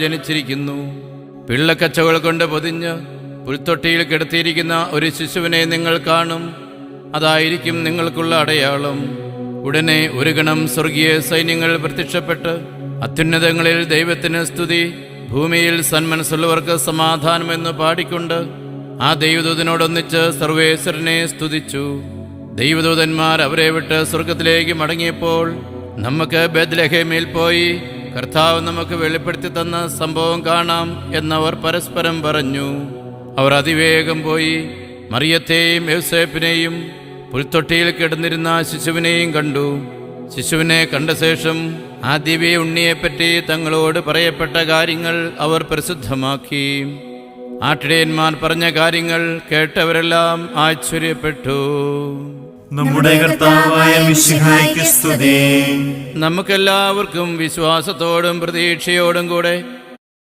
ജനിച്ചിരിക്കുന്നു. പിള്ളക്കച്ചകൾ കൊണ്ട് പൊതിഞ്ഞ് പുൽത്തൊട്ടിയിൽ കിടത്തിയിരിക്കുന്ന ഒരു ശിശുവിനെ നിങ്ങൾ കാണും. അതായിരിക്കും നിങ്ങൾക്കുള്ള അടയാളം. ഉടനെ ഒരു ഗണം സ്വർഗീയ സൈന്യങ്ങൾ പ്രത്യക്ഷപ്പെട്ട് അത്യുന്നതങ്ങളിൽ ദൈവത്തിന് സ്തുതി, ഭൂമിയിൽ സന്മനസ്സുള്ളവർക്ക് സമാധാനമെന്ന് പാടിക്കൊണ്ട് ആ ദൈവദൂതനോടൊന്നിച്ച് സർവേശ്വരനെ സ്തുതിച്ചു. ദൈവദൂതന്മാർ അവരെ വിട്ട് സ്വർഗത്തിലേക്ക് മടങ്ങിയപ്പോൾ നമുക്ക് ബേത്ലഹേമിൽ പോയി കർത്താവ് നമുക്ക് വെളിപ്പെടുത്തി തന്ന സംഭവം കാണാം എന്നവർ പരസ്പരം പറഞ്ഞു. അവർ അതിവേഗം പോയി മറിയത്തെയും യോസേപ്പിനെയും പുൽത്തൊട്ടിയിൽ കിടന്നിരുന്ന ശിശുവിനെയും കണ്ടു. ശിശുവിനെ കണ്ട ശേഷം ആ ദിവ്യ ഉണ്ണിയെപ്പറ്റി തങ്ങളോട് പറയപ്പെട്ട കാര്യങ്ങൾ അവർ പ്രസിദ്ധമാക്കി. ആട്ടിടയന്മാർ പറഞ്ഞ കാര്യങ്ങൾ കേട്ടവരെല്ലാം ആശ്ചര്യപ്പെട്ടു. നമ്മുടെ കർത്താവായ മിശിഹായ്ക്ക് സ്തുതി. നമുക്കെല്ലാവർക്കും വിശ്വാസത്തോടും പ്രതീക്ഷയോടും കൂടെ